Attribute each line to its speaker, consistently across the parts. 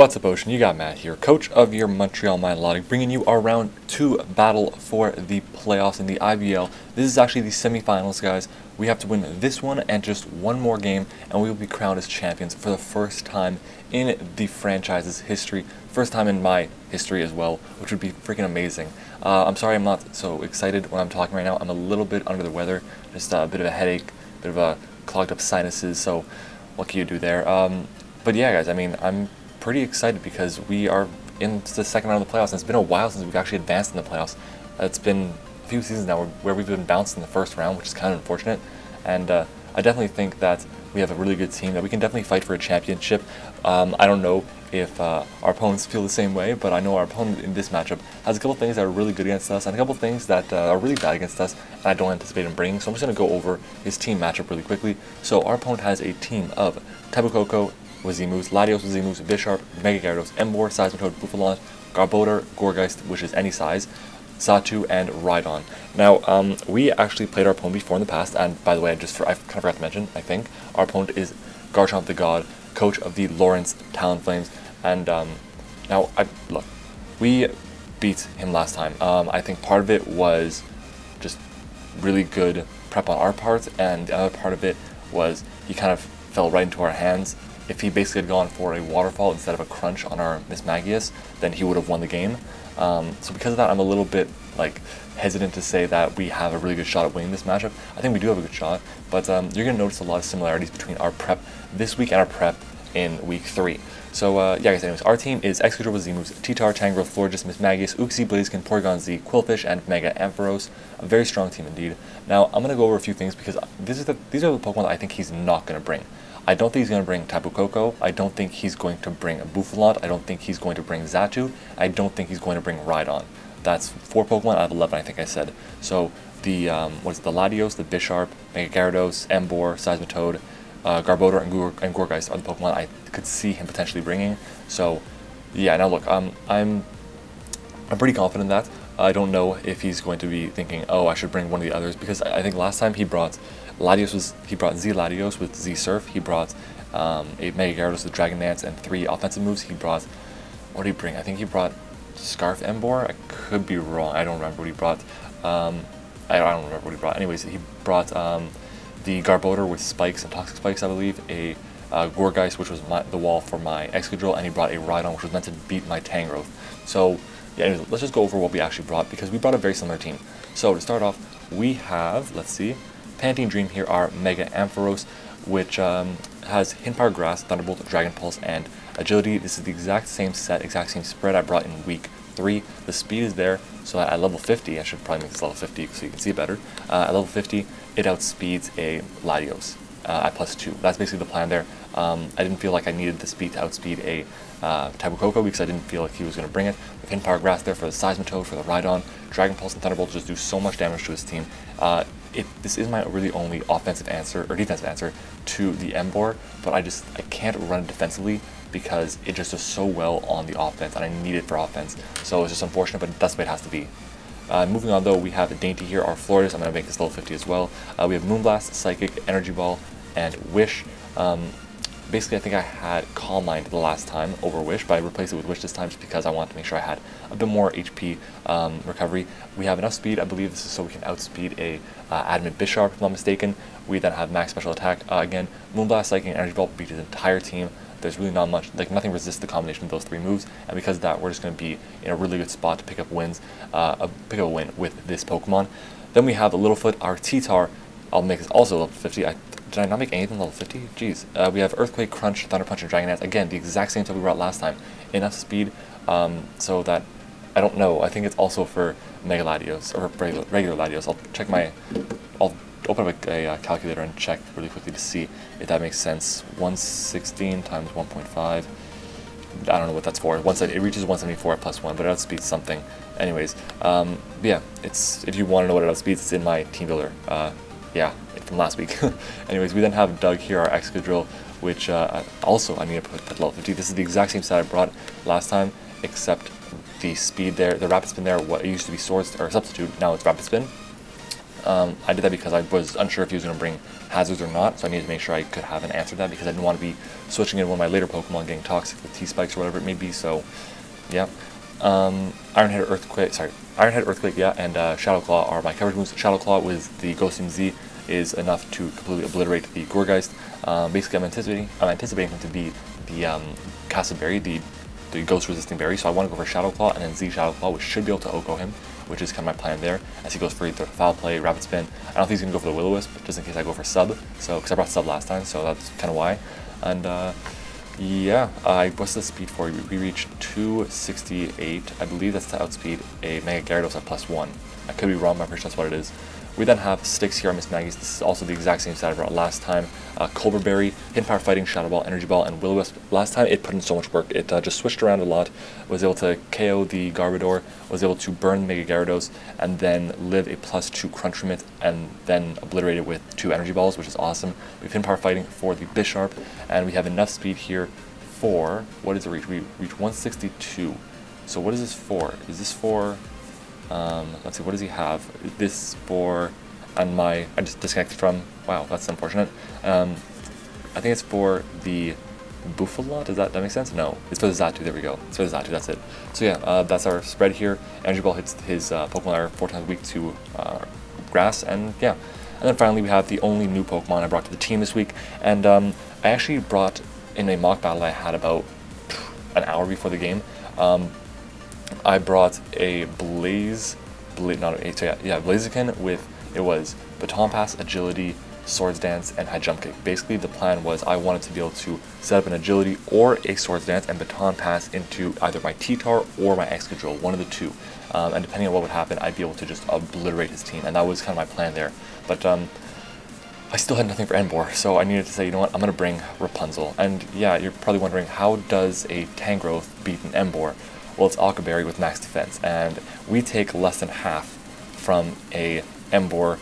Speaker 1: What's up, Ocean? You got Matt here, coach of your Montreal Milotics, bringing you our round 2 battle for the playoffs in the IBL. This is actually the semifinals, guys. We have to win this one and just one more game, and we will be crowned as champions for the first time in the franchise's history. First time in my history as well, which would be freaking amazing. I'm sorry I'm not so excited when I'm talking right now. I'm a little bit under the weather, just a bit of a headache, bit of a clogged up sinuses, so what can you do there? But yeah, guys, I mean, I'm pretty excited because we are in the second round of the playoffs, and it's been a while since we've actually advanced in the playoffs. It's been a few seasons now where we've been bounced in the first round, which is kind of unfortunate, and I definitely think that we have a really good team that we can definitely fight for a championship. I don't know if our opponents feel the same way, but I know our opponent in this matchup has a couple things that are really good against us and a couple things that are really bad against us, and I don't anticipate him bringing. So I'm just going to go over his team matchup really quickly. So our opponent has a team of Tapu Koko, Wazimus, Latios, Wazimus, Bisharp, Mega Gyarados, Emboar, Seismitoad, Buffalon, Garbodor, Gourgeist, which is any size, Xatu, and Rhydon. Now, we actually played our opponent before in the past, and by the way, I kind of forgot to mention, I think, our opponent is Garchomp the God, coach of the Lawrence Talonflames, and now, look, we beat him last time. I think part of it was just really good prep on our part, and the other part of it was he kind of fell right into our hands. If he basically had gone for a waterfall instead of a crunch on our Miss Magius, then he would have won the game. So because of that, I'm a little bit hesitant to say that we have a really good shot at winning this matchup. I think we do have a good shot, but you're going to notice a lot of similarities between our prep this week and our prep in week 3. So yeah, guys, anyways, our team is Excadrill, Wazimus, Titar, Tangrowth, Florges, Miss Magius, Uxie, Blaziken, Porygon-Z, Quillfish, and Mega Ampharos. A very strong team indeed. Now, I'm going to go over a few things because these are the Pokemon that I think he's not going to bring. I don't think he's going to bring Tapu Koko. I don't think he's going to bring Buffalon. I don't think he's going to bring Xatu. I don't think he's going to bring Rhydon. That's 4 Pokemon out of 11, I think I said. So the the Latios, the Bisharp, Mega Gyarados, Emboar, Seismitoad, Garbodor, and Gourgeist are the Pokemon I could see him potentially bringing. So yeah, now look, I'm pretty confident in that. I don't know if he's going to be thinking, oh, I should bring one of the others, because I think last time he brought he brought Z Latios with Z Surf. He brought a Mega Gyarados with Dragon Dance and 3 offensive moves. He brought, what did he bring? I think he brought Scarf Emboar. I could be wrong. I don't remember what he brought. I don't remember what he brought. Anyways, he brought the Garbodor with spikes and toxic spikes, I believe. A Gourgeist, which was the wall for my Excadrill, and he brought a Rhydon, which was meant to beat my Tangrowth. So yeah, anyways, let's just go over what we actually brought, because we brought a very similar team. So to start off, we have, let's see, Pantene Dream here, our Mega Ampharos, which has Hindpower Grass, Thunderbolt, Dragon Pulse, and Agility. This is the exact same set, exact same spread I brought in week 3. The speed is there, so at level 50, I should probably make this level 50 so you can see it better. At level 50, it outspeeds a Latios at +2. That's basically the plan there. I didn't feel like I needed the speed to outspeed a Tapu Koko because I didn't feel like he was going to bring it. With Hindpower Grass there for the Seismitoad, for the Rhydon, Dragon Pulse and Thunderbolt just do so much damage to his team. This is my really only offensive answer, or defensive answer, to the Emboar, but I can't run it defensively because it just does so well on the offense, and I need it for offense. So it's just unfortunate, but that's the way it has to be. Moving on though, we have a Dainty here, our Florges. I'm going to make this level 50 as well. We have Moonblast, Psychic, Energy Ball, and Wish. Basically, I think I had Calm Mind the last time over Wish, but I replaced it with Wish this time just because I wanted to make sure I had a bit more HP recovery. We have enough speed. I believe this is so we can outspeed a Adamant Bisharp, if I'm not mistaken. We then have max special attack. Again, Moonblast, Psychic, and Energy Ball beat his entire team. There's really not much, nothing resists the combination of those 3 moves, and because of that, we're just going to be in a really good spot to pick up wins, pick up a win with this Pokemon. Then we have the Littlefoot, our Titar. I'll make this also level 50. Did I not make anything level 50? Jeez. We have Earthquake, Crunch, Thunder Punch, and Dragon Dance. Again, the exact same stuff we brought last time. Enough speed, so that, I don't know, I think it's also for Mega Latios, or regular Latios. I'll open up a calculator and check really quickly to see if that makes sense. 116 times 1.5. I don't know what that's for. It reaches 174 at +1, but it outspeeds something. Anyways, yeah, if you want to know what it outspeeds, it's in my team builder. Yeah, from last week. Anyways, we then have Doug here, our Excadrill, which also I need to put at level 50. This is the exact same set I brought last time, except the speed there, the Rapid Spin there, what it used to be Swords or Substitute, now it's Rapid Spin. I did that because I was unsure if he was going to bring hazards or not, so I needed to make sure I could have an answer to that because I didn't want to be switching in one of my later Pokemon getting toxic with T-Spikes or whatever it may be, so yeah. Ironhead Earthquake, yeah, and Shadow Claw are my coverage moves. Shadow Claw with the Ghosting Z is enough to completely obliterate the Gourgeist. Basically, I'm anticipating him to be the Castleberry, the ghost resisting berry, so I want to go for Shadow Claw and then Z Shadow Claw, which should be able to OHKO him, which is kind of my plan there, as he goes for either Foul Play, Rapid Spin. I don't think he's going to go for the Will-O-Wisp, just in case I go for Sub, so, because I brought Sub last time, so that's kind of why. And yeah, what's the speed for? We reached 268, I believe that's to outspeed a Mega Gyarados at +1. I could be wrong, but I'm pretty sure that's what it is. We then have Sticks here on Miss Maggie's. This is also the exact same set I brought last time. Cobra Berry, Hidden Power Fighting, Shadow Ball, Energy Ball, and Will-O-Wisp. Last time it put in so much work. It just switched around a lot, was able to KO the Garbodor, was able to burn Mega Gyarados, and then live a +2 Crunch Remit, and then obliterate it with 2 Energy Balls, which is awesome. We have Hidden Power Fighting for the Bisharp, and we have enough speed here for, what is the reach? We reach 162. So what is this for? Is this for... let's see, what does he have? This for, and I just disconnected from, wow, that's unfortunate. I think it's for the Buffalot, does that make sense? No, it's for the Xatu, there we go. It's for the Xatu, that's it. So yeah, that's our spread here. Energy Ball hits his Pokemon are 4 times weak to grass, and yeah. And then finally we have the only new Pokemon I brought to the team this week, and I actually brought, in a mock battle I had about an hour before the game, I brought a Blaziken with, it was Baton Pass, Agility, Swords Dance, and High Jump Kick. Basically, the plan was I wanted to be able to set up an Agility or a Swords Dance and Baton Pass into either my T-Tar or my Excadrill, one of the two. And depending on what would happen, I'd be able to just obliterate his team, and that was kind of my plan there. But I still had nothing for Emboar, so I needed to say, you know what, I'm going to bring Rapunzel. And yeah, you're probably wondering, how does a Tangrowth beat an Emboar? Well, it's Aqua Berry with max defense, and we take less than half from a Emboar,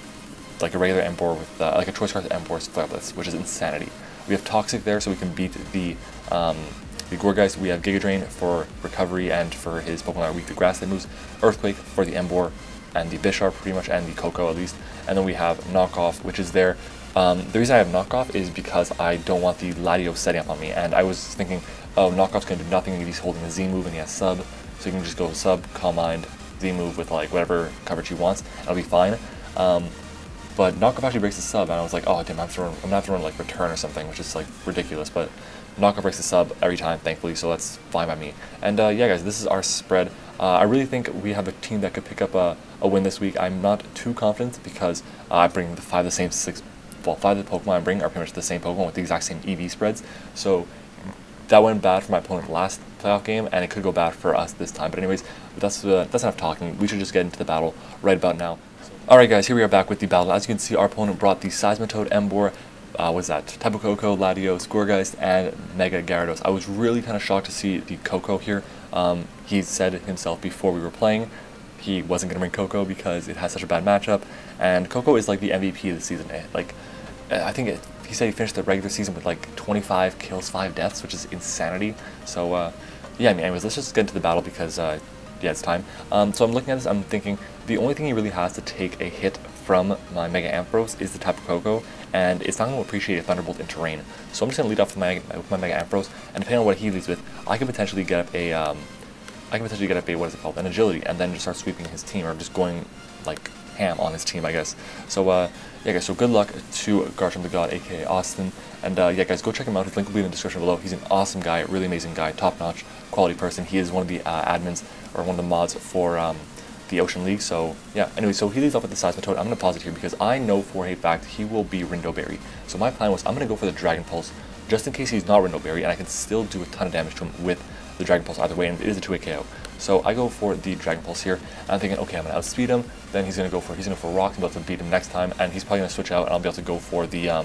Speaker 1: like a regular Emboar with, like a Choice Scarf Emboar's Flare Blitz, which is insanity. We have Toxic there, so we can beat the Gourgeist. We have Giga Drain for recovery and for his Pokemon that are weak to grass that moves, Earthquake for the Emboar and the Bisharp pretty much, and the Koko at least. And then we have Knockoff, which is there. The reason I have Knockoff is because I don't want the Latios setting up on me, and I was thinking, oh, Knockoff's going to do nothing if he's holding a Z move and he has Sub, so you can just go Sub, Calm Mind, Z move with like whatever coverage he wants, and it'll be fine. But Knockoff actually breaks the Sub, and I was like, oh damn, I'm gonna have to run like Return or something, which is like ridiculous, but Knockoff breaks the Sub every time, thankfully, so that's fine by me. And yeah guys, this is our spread. I really think we have a team that could pick up a win this week. I'm not too confident because I bring the 5 of the Pokemon I bring are pretty much the same Pokemon with the exact same EV spreads. So that went bad for my opponent last playoff game, and it could go bad for us this time. But anyways, that's enough talking. We should just get into the battle right about now. Alright guys, here we are back with the battle. As you can see, our opponent brought the Seismitoad, Emboar, what's that? Tapu Koko, Latios, Gourgeist, and Mega Gyarados. I was really kind of shocked to see the Koko here. He said himself before we were playing he wasn't going to bring Koko because it has such a bad matchup, and Koko is like the MVP of the season. Like, I think he said he finished the regular season with like 25 kills, 5 deaths, which is insanity. So yeah, I mean, anyways, let's just get into the battle because yeah, it's time. So I'm looking at this, I'm thinking the only thing he really has to take a hit from my Mega Ampharos is the Tapu Koko, and it's not going to appreciate a Thunderbolt in terrain. So I'm just going to lead off with my Mega Ampharos, and depending on what he leads with, I can potentially get up a what is it called, an Agility, and then just start sweeping his team, or just going like ham on his team, I guess. So yeah guys, so good luck to Garchomp the God, aka Austin, and yeah guys, go check him out. His link will be in the description below. He's an awesome guy, really amazing guy, top-notch quality person. He is one of the admins, or one of the mods for the Ocean League. So yeah, anyway, so he leads off with the Seismitoad. I'm going to pause it here because I know for a fact he will be Rindoberry. So my plan was I'm going to go for the Dragon Pulse, just in case he's not Rindoberry, and I can still do a ton of damage to him with the Dragon Pulse either way, and it is a 2-hit KO. So I go for the Dragon Pulse here, and I'm thinking, okay, I'm going to outspeed him, then he's going to go for Rocks, and be able to beat him next time, and he's probably going to switch out, and I'll be able to go for the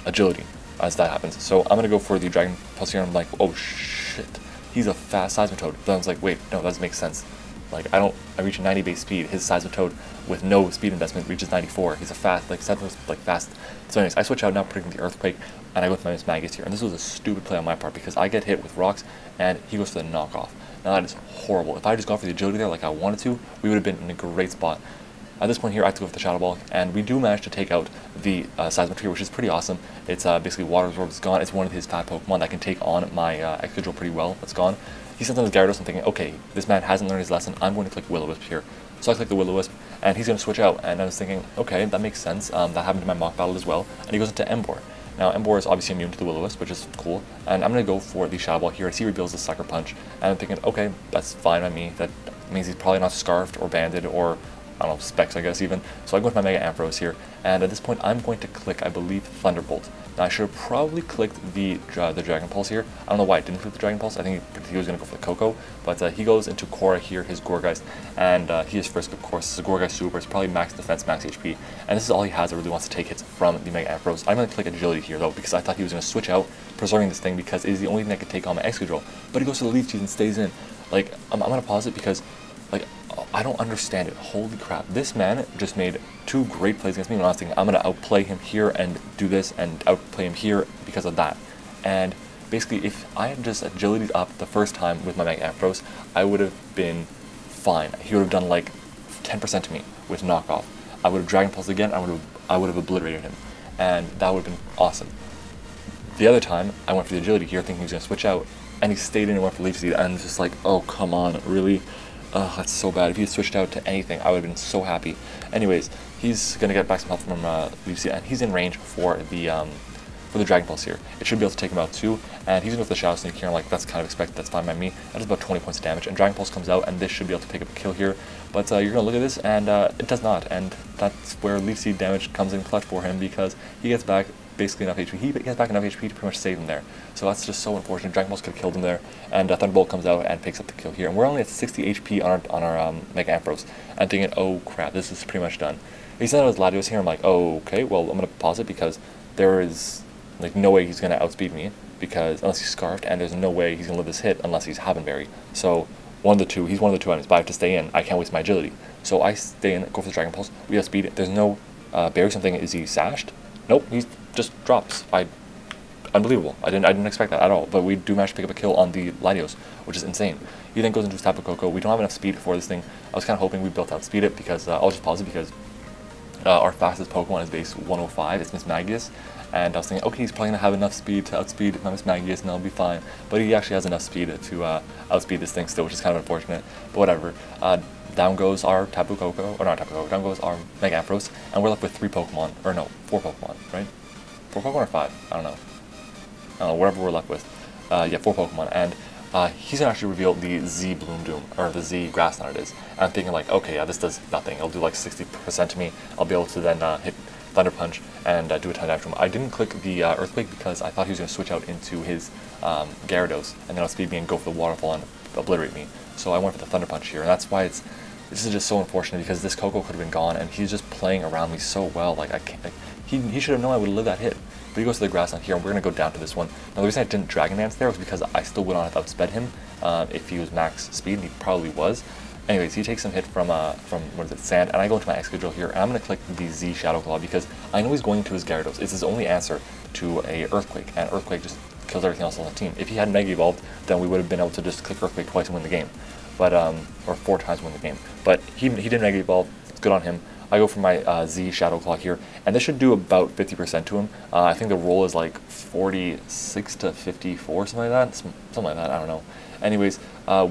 Speaker 1: Agility as that happens. So I'm going to go for the Dragon Pulse here, and I'm like, oh shit, he's a fast Seismitoad. Then I was like, wait, no, that doesn't make sense. Like, I reach a 90 base speed. His Seismitoad with no speed investment reaches 94. He's a fast, like, Seismitoad's like fast. So anyways, I switch out, now predicting the Earthquake, and I go with my Miss Maggie's here. And this was a stupid play on my part because I get hit with Rocks, and he goes for the Knockoff. Now that is horrible. If I had just gone for the Agility there like I wanted to, we would have been in a great spot. At this point here, I have to go for the Shadow Ball, and we do manage to take out the Seismitory, which is pretty awesome. It's basically Water Absorb is gone. It's one of his fat Pokemon that can take on my Excadrill pretty well. It's gone. He sends on his Gyarados. I'm thinking, okay, this man hasn't learned his lesson. I'm going to click Will-O-Wisp here. So I click the Will-O-Wisp, and he's going to switch out. And I was thinking, okay, that makes sense. That happened in my mock battle as well. And he goes into Emboar. Now, Emboar is obviously immune to the Will-O-Wisp, which is cool. And I'm going to go for the Shadow Ball here. I see he reveals the Sucker Punch. And I'm thinking, okay, that's fine by me. That means he's probably not Scarfed or Banded or, I don't know, Specs, I guess, even. So I go with my Mega Ampharos here. And at this point, I'm going to click, I believe, Thunderbolt. Now, I should have probably clicked the Dragon Pulse here. I don't know why I didn't click the Dragon Pulse. I think he was going to go for the Coco. But he goes into Korra here, his Gourgeist. And he is Frisk, of course. It's a Gourgeist Super. It's probably max defense, max HP. And this is all he has that really wants to take hits from the Mega Ampharos. I'm going to click Agility here, though, because I thought he was going to switch out, preserving this thing, because it is the only thing that can take on my Excadrill. But he goes to the Leaf Seed and stays in. Like, I'm going to pause it because, like, I don't understand it. Holy crap. This man just made two great plays against me when I was thinking, I'm going to outplay him here and do this and outplay him here because of that. And basically, if I had just agilityed up the first time with my Mega Ampharos, I would have been fine. He would have done like 10% to me with knockoff. I would have Dragon Pulse again, I would have obliterated him. And that would have been awesome. The other time, I went for the agility here thinking he was going to switch out, and he stayed in and went for Leaf Seed, and it's just like, oh, come on, really? That's so bad. If he had switched out to anything, I would have been so happy. Anyways, he's going to get back some health from Leaf Seed, and he's in range for the Dragon Pulse here. It should be able to take him out too, and he's going to go for the Shadow Sneak here. I'm like, that's kind of expected, that's fine by me. That is about 20 points of damage, and Dragon Pulse comes out, and this should be able to pick up a kill here. But you're going to look at this, and it does not, and that's where Leaf Seed damage comes in clutch for him, because he gets back basically enough HP. He gets back enough HP to pretty much save him there. So that's just so unfortunate. Dragon Pulse could have killed him there, and Thunderbolt comes out and picks up the kill here. And we're only at 60 HP on our Mega Ampharos. I'm thinking, oh crap, this is pretty much done. He sent out his Latios here. I'm like, oh, okay, well, I'm going to pause it because there is like no way he's going to outspeed me, because unless he's Scarfed, and there's no way he's going to live this hit unless he's Havenberry. So one of the two, he's one of the two items, but I have to stay in. I can't waste my agility. So I stay in, go for the Dragon Pulse. We outspeed it. There's no berry something. Is he sashed? Nope, he just drops. Unbelievable. I didn't expect that at all. But we do manage to pick up a kill on the Latios, which is insane. He then goes into his Tapu Koko. We don't have enough speed for this thing. I was kind of hoping we built outspeed it, because I'll just pause it because our fastest Pokemon is base 105. It's Mismagius. And I was thinking, okay, he's probably going to have enough speed to outspeed my Mismagius, and that'll be fine. But he actually has enough speed to outspeed this thing still, which is kind of unfortunate. But whatever. Down goes our Tapu Koko, or not Tapu Koko, down goes our Mega Ampharos, and we're left with 3 Pokemon, or no, 4 Pokemon, right? 4 Pokemon or 5? I don't know, whatever we're left with. Yeah, 4 Pokemon, and he's gonna actually reveal the Z Bloom Doom, or the Z Grass Knot it is. And I'm thinking like, okay, yeah, this does nothing. It'll do like 60% to me. I'll be able to then hit Thunder Punch and do a ton of damage to him. I didn't click the Earthquake because I thought he was gonna switch out into his Gyarados, and then outspeed me and go for the Waterfall and obliterate me. So I went for the Thunder Punch here, and that's why this is just so unfortunate, because this Coco could have been gone, and he's just playing around me so well. Like, I can't, like, he should have known I would have lived that hit. But he goes to the Grass Knot here, and we're going to go down to this one. Now, the reason I didn't Dragon Dance there was because I still would not have outsped him if he was max speed, and he probably was. Anyways, he takes some hit from what is it, Sand, and I go into my Excadrill here, and I'm going to click the Z Shadow Claw, because I know he's going to his Gyarados. It's his only answer to a Earthquake, and Earthquake just kills everything else on the team. If he had Mega Evolved, then we would have been able to just click Earthquake twice and win the game. But, or 4 times win the game. But he did Mega Evolve. It's good on him. I go for my Z Shadow Claw here, and this should do about 50% to him. I think the roll is like 46 to 54, something like that. Something like that, I don't know. Anyways,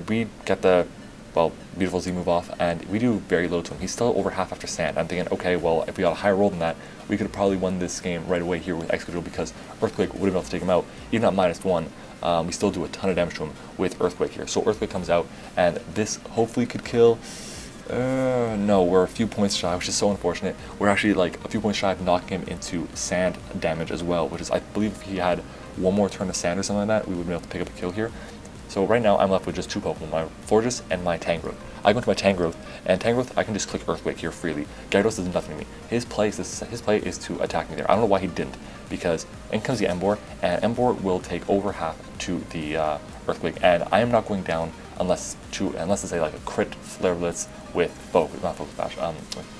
Speaker 1: we get the, well, beautiful Z move off, and we do very little to him. He's still over half after Sand. I'm thinking, okay, well, if we got a higher roll than that, we could have probably won this game right away here with Excadrill, because Earthquake would have been able to take him out, even at -1. We still do a ton of damage to him with Earthquake here. So Earthquake comes out, and this hopefully could kill. No, we're a few points shy, which is so unfortunate. We're actually like a few points shy of knocking him into Sand damage as well, which is, I believe if he had one more turn of Sand or something like that, we would be able to pick up a kill here. So right now I'm left with just 2 Pokemon, my Florges and my Tangrowth. I go into my Tangrowth, and Tangrowth I can just click Earthquake here freely. Gyarados does nothing to me. His play is to attack me there. I don't know why he didn't, because in comes the Emboar, and Emboar will take over half to the Earthquake, and I am not going down unless it's a, like a crit Flare Blitz with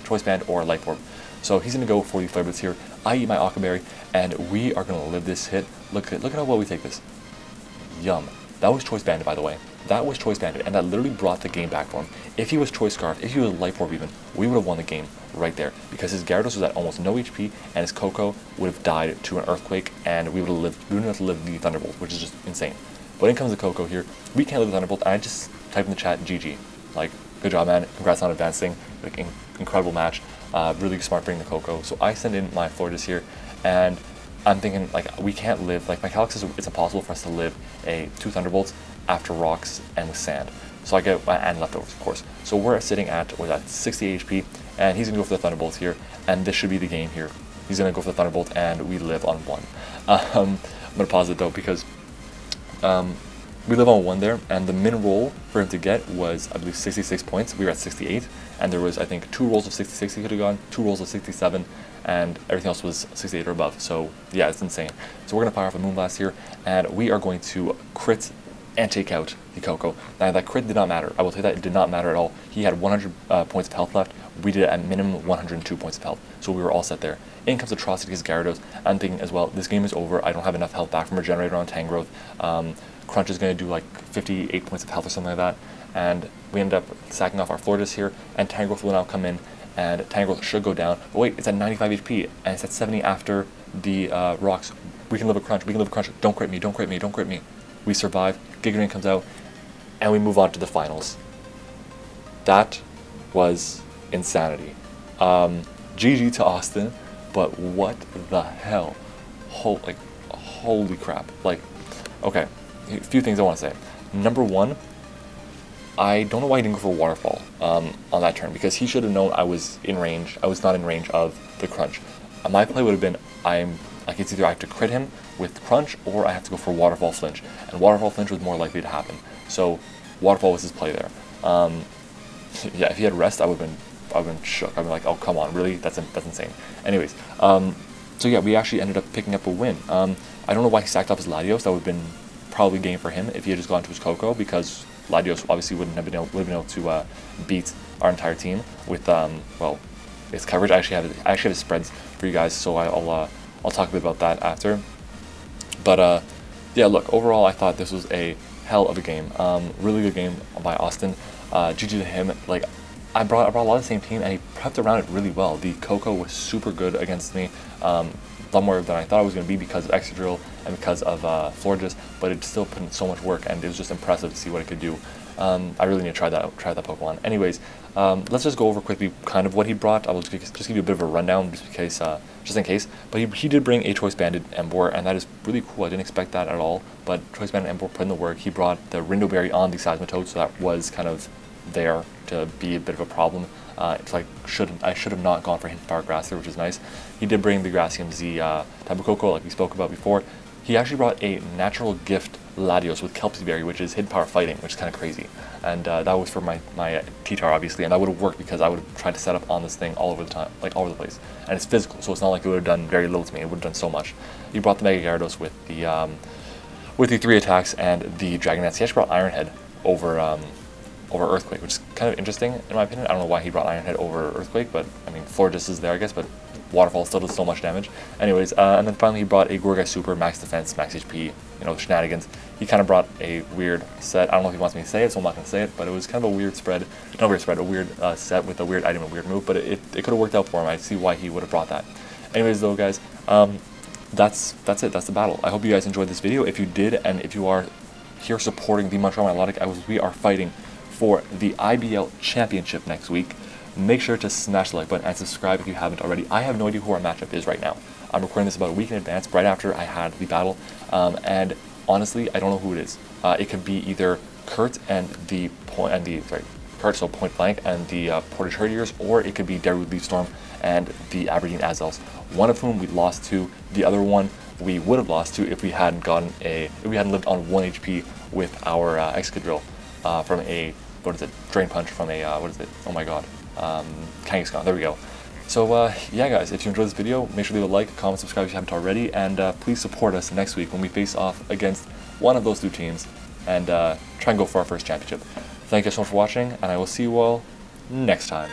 Speaker 1: Choice Band or Light Orb. So he's going to go for the Flare Blitz here. I eat my Aqua Berry, and we are going to live this hit. Look at how well we take this. Yum. That was Choice Banded, by the way. that was Choice Bandit, and that literally brought the game back for him. If he was Choice Scarf, if he was Life Orb even, we would have won the game right there, because his Gyarados was at almost no HP, and his Coco would have died to an Earthquake, and we wouldn't have to live the Thunderbolt, which is just insane. But in comes the Coco here. We can't live the Thunderbolt, and I just typed in the chat, GG. Like, good job, man. Congrats on advancing. Like, incredible match. Really smart bringing the Coco. So I send in my Floridas here, and I'm thinking, like, we can't live, like, my calc says it's impossible for us to live two Thunderbolts after rocks and with sand. So I get, and leftovers, of course. So we're sitting at, 60 HP, and he's gonna go for the Thunderbolts here, and this should be the game here. He's gonna go for the Thunderbolt, and we live on 1. I'm gonna pause it though, because we live on 1 there, and the min roll for him to get was, I believe, 66 points. We were at 68, and there was, I think, 2 rolls of 66 he could have gone, 2 rolls of 67, and everything else was 68 or above. So yeah, it's insane. So we're gonna fire off a Moonblast here, and we are going to crit and take out the Coco. Now that crit did not matter. I will tell you that it did not matter at all. He had 100 points of health left. We did at minimum 102 points of health. So we were all set there. In comes Atrocity against Gyarados. I'm thinking as well, this game is over. I don't have enough health back from Regenerator on Tangrowth. Crunch is going to do like 58 points of health or something like that. And we end up sacking off our Floridas here, and Tangrowth will now come in, and Tangrowth should go down. But wait, it's at 95 HP, and it's at 70 after the rocks. We can live a Crunch. We can live a Crunch. Don't crit me. Don't crit me. Don't crit me. We survive. Giga Drain comes out, and we move on to the finals. That was insanity. GG to Austin, but what the hell? Holy crap. Like, okay, a few things I want to say. Number one, I don't know why he didn't go for Waterfall on that turn, because he should have known I was in range. I was not in range of the Crunch. My play would have been, it's either I have to crit him with Crunch, or I have to go for Waterfall Flinch, and Waterfall Flinch was more likely to happen. So Waterfall was his play there. Yeah, if he had Rest, I would have been shook. I'd been like, oh come on, really? That's insane. Anyways, so yeah, we actually ended up picking up a win. I don't know why he stacked up his Latios. That would have been probably game for him if he had just gone to his Coco, because Latios obviously would have been able to beat our entire team with well, its coverage. I actually have his spreads for you guys, so I'll talk a bit about that after. But yeah, look, overall I thought this was a hell of a game. Really good game by Austin. GG to him. Like, I brought a lot of the same team, and he prepped around it really well. The Coco was super good against me. A lot more than I thought it was going to be because of Excadrill and because of Florges, but it still put in so much work, and it was just impressive to see what it could do. I really need to try that Pokemon. Anyways, let's just go over quickly kind of what he brought. I will just give you a bit of a rundown just in case. But he did bring a Choice Banded Emboar, and that is really cool. I didn't expect that at all, but Choice Banded Emboar put in the work. He brought the Rindo Berry on the Seismitoad, so that was kind of there to be a bit of a problem. It's like I should have not gone for Hidden Power Grass there, which is nice. He did bring the Gracium-Z type of Coco, like we spoke about before. He actually brought a Natural Gift Latios with Kelpie Berry, which is Hidden Power Fighting, which is kind of crazy. And that was for my T-Tar, obviously, and that would have worked because I would have tried to set up on this thing all over the time, like all over the place. And it's physical, so it's not like it would have done very little to me. It would have done so much. He brought the Mega Gyarados with the 3 attacks and the Dragonets. He actually brought Iron Head over Earthquake, which is kind of interesting in my opinion. I don't know why he brought Iron Head over Earthquake, but I mean, Florges is there, I guess, but Waterfall still does so much damage. Anyways, and then finally he brought a Gourgeist Super, Max Defense, Max HP, you know, shenanigans. He kind of brought a weird set. I don't know if he wants me to say it, so I'm not going to say it, but it was kind of a weird spread. Not a weird spread, a weird set with a weird item, a weird move, but it could have worked out for him. I see why he would have brought that. Anyways, though, guys, that's it. That's the battle. I hope you guys enjoyed this video. If you did, and if you are here supporting the Montreal Milotics, we are fighting for the IBL Championship next week. Make sure to smash the like button and subscribe if you haven't already. I have no idea who our matchup is right now. I'm recording this about a week in advance, right after I had the battle, and honestly, I don't know who it is. It could be either Kurt and Kurt, so Point Blank, and the Portage Herdiers, or it could be Darude Leafstorm and the Aberdeen Azels. One of whom we lost to, the other one we would have lost to if we hadn't lived on 1 HP with our Excadrill from a Drain Punch from a oh my god, Kangaskhan. There we go. So yeah, guys, if you enjoyed this video, make sure to leave a like, comment, subscribe if you haven't already, and please support us next week when we face off against one of those 2 teams and try and go for our first championship. Thank you so much for watching, and I will see you all next time.